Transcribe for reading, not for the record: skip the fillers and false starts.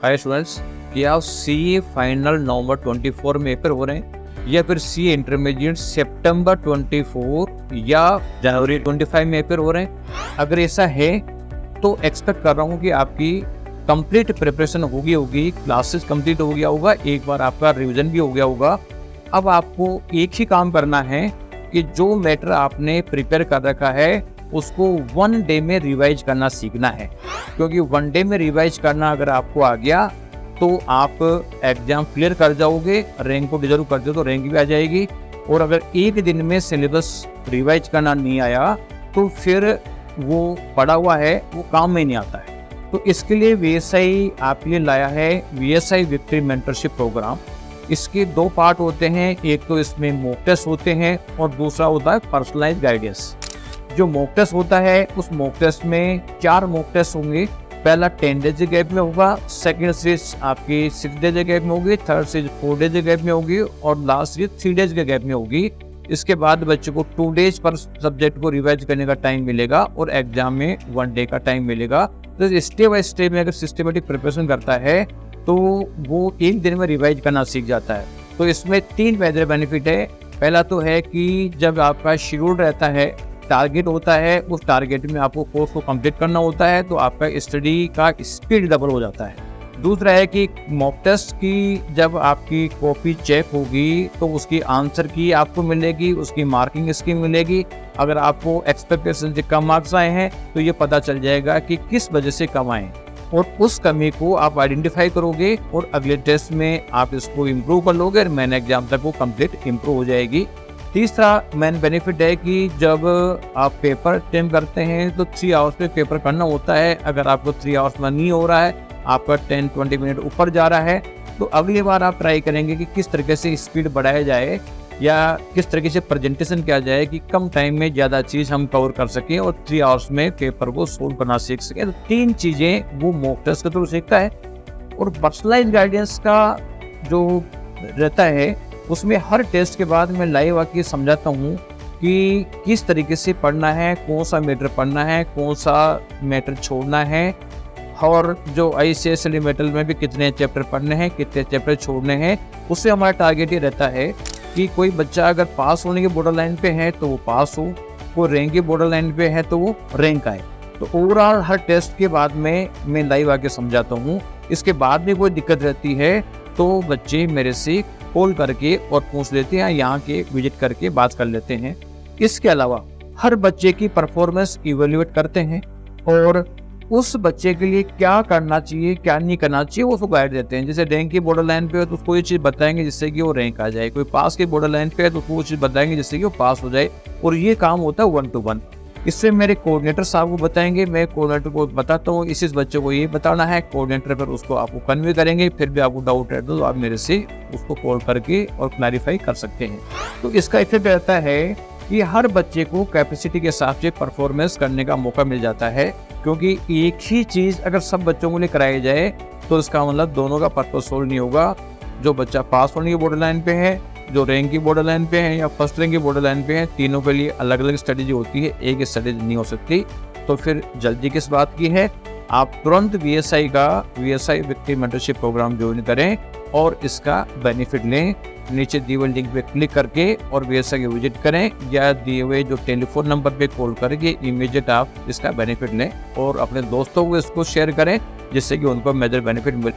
Hi students, क्या आप सी final नवंबर 24 में पेपर हो रहे हैं या फिर सी इंटरमीडिएट सितंबर 24 या जनवरी 25 में पेपर हो रहे हैं? अगर ऐसा है तो एक्सपेक्ट कर रहा हूँ कि आपकी कंप्लीट प्रिपरेशन होगी, क्लासेस कंप्लीट हो गया होगा, एक बार आपका रिवीजन भी हो गया होगा। अब आपको एक ही काम करना है कि जो मैटर आपने प्रिपेयर कर रखा है उसको 1 डे में रिवाइज करना सीखना है, क्योंकि 1 डे में रिवाइज करना अगर आपको आ गया तो आप एग्जाम क्लियर कर जाओगे। रैंक को डिजर्व करते हो तो रैंक भी आ जाएगी। और अगर एक दिन में सिलेबस रिवाइज करना नहीं आया तो फिर वो पड़ा हुआ है, वो काम में नहीं आता है। तो इसके लिए वीएसआई आपके लिए लाया है वीएसआई विक्ट्री मेंटरशिप प्रोग्राम। इसके 2 पार्ट होते हैं, एक तो इसमें मॉक टेस्ट होते हैं और दूसरा होता है पर्सनलाइज्ड गाइडेंस। जो मॉक टेस्ट होता है उस मॉक टेस्ट में 4 मॉक टेस्ट होंगे। पहला 10 डेज के गैप में होगा, सेकंड सीरीज आपकी 6 डेज के गैप में होगी, थर्ड सीरीज 4 डेज के गैप में होगी और लास्ट सीरीज 3 डेज के गैप में होगी। इसके बाद बच्चे को 2 डेज पर सब्जेक्ट को रिवाइज करने का टाइम मिलेगा और एग्जाम में 1 डे का टाइम मिलेगा। तो स्टेप बाय स्टेप में अगर सिस्टमेटिक प्रिपरेशन करता है तो वो एक दिन में रिवाइज करना सीख जाता है। तो इसमें 3 मेजर बेनिफिट है। पहला तो है कि जब आपका शेड्यूल रहता है, टारगेट होता है, उस टारगेट में आपको कोर्स को कंप्लीट करना होता है, तो आपका स्टडी का स्पीड डबल हो जाता है। दूसरा है कि मॉक टेस्ट की जब आपकी कॉपी चेक होगी तो उसकी आंसर की आपको मिलेगी, उसकी मार्किंग स्कीम मिलेगी। अगर आपको एक्सपेक्टेशन से कम मार्क्स आए हैं तो ये पता चल जाएगा कि किस वजह से कम आए और उस कमी को आप आइडेंटिफाई करोगे और अगले टेस्ट में आप इसको इम्प्रूव कर लोगे और मेन एग्जाम तक वो कंप्लीट इम्प्रूव हो जाएगी। तीसरा मेन बेनिफिट है कि जब आप पेपर अटेम्प्ट करते हैं तो 3 आवर्स में पेपर करना होता है। अगर आपको 3 आवर्स में नहीं हो रहा है, आपका 10-20 मिनट ऊपर जा रहा है, तो अगली बार आप ट्राई करेंगे कि किस तरीके से स्पीड बढ़ाया जाए या किस तरीके से प्रेजेंटेशन किया जाए कि कम टाइम में ज़्यादा चीज़ हम कवर कर सकें और 3 आवर्स में पेपर को सोल्व करना सीख सकें। तो 3 चीज़ें वो मॉक टेस्ट के थ्रू सीखता है। और पर्सनलाइज्ड गाइडेंस का जो रहता है उसमें हर टेस्ट के बाद मैं लाइव आके समझाता हूँ कि किस तरीके से पढ़ना है, कौन सा मैटर पढ़ना है, कौन सा मैटर छोड़ना है और जो ICSE मैटर में भी कितने चैप्टर पढ़ने हैं, कितने चैप्टर छोड़ने हैं। उससे हमारा टारगेट ये रहता है कि कोई बच्चा अगर पास होने के बॉर्डर लाइन पे है तो वो पास हो, कोई रैंक के बॉर्डर लाइन पे है तो वो रैंक आए। तो ओवरऑल हर टेस्ट के बाद में मैं लाइव आके समझाता हूँ। इसके बाद भी कोई दिक्कत रहती है तो बच्चे मेरे से कॉल करके और पूछ लेते हैं, यहाँ के विजिट करके बात कर लेते हैं। इसके अलावा हर बच्चे की परफॉर्मेंस इवेल्युएट करते हैं और उस बच्चे के लिए क्या करना चाहिए, क्या नहीं करना चाहिए, वो उसको गाइड देते हैं। जैसे रैंक की बॉर्डर लाइन पे है तो उसको ये चीज़ बताएंगे जिससे कि वो रैंक आ जाए, कोई पास की बॉर्डर लाइन पे है तो उसको वो चीज़ बताएंगे जिससे कि वो पास हो जाए। और ये काम होता है 1 to 1। इससे मेरे कोऑर्डिनेटर साहब को बताएंगे, मैं कोऑर्डिनेटर को बताता हूँ इस बच्चे को ये बताना है, कोऑर्डिनेटर पर उसको आपको कन्वे करेंगे। फिर भी आपको डाउट है तो आप मेरे से उसको कॉल करके और क्लैरिफाई कर सकते हैं। तो इसका इफेक्ट रहता है कि हर बच्चे को कैपेसिटी के हिसाब से परफॉर्मेंस करने का मौका मिल जाता है, क्योंकि एक ही चीज़ अगर सब बच्चों को लिए कराई जाए तो इसका मतलब दोनों का पर्पस सोल्व नहीं होगा। जो बच्चा पास होने की बॉर्डर लाइन पे है, जो रैंक की बॉर्डर लाइन पे है या फर्स्ट रैंक की बॉर्डर लाइन पे है, तीनों के लिए अलग अलग स्ट्रेटेजी होती है, एक स्ट्रेटेजी नहीं हो सकती। तो फिर जल्दी किस बात की है, आप तुरंत VSI victory mentorship program join करें और इसका बेनिफिट लें। नीचे दिए हुए लिंक पे क्लिक करके और वीएसआई विजिट करें या दिए हुए जो टेलीफोन नंबर पे कॉल करके इमीडिएट आप इसका बेनिफिट लें और अपने दोस्तों को इसको शेयर करें जिससे कि उनको मेजर बेनिफिट मिले।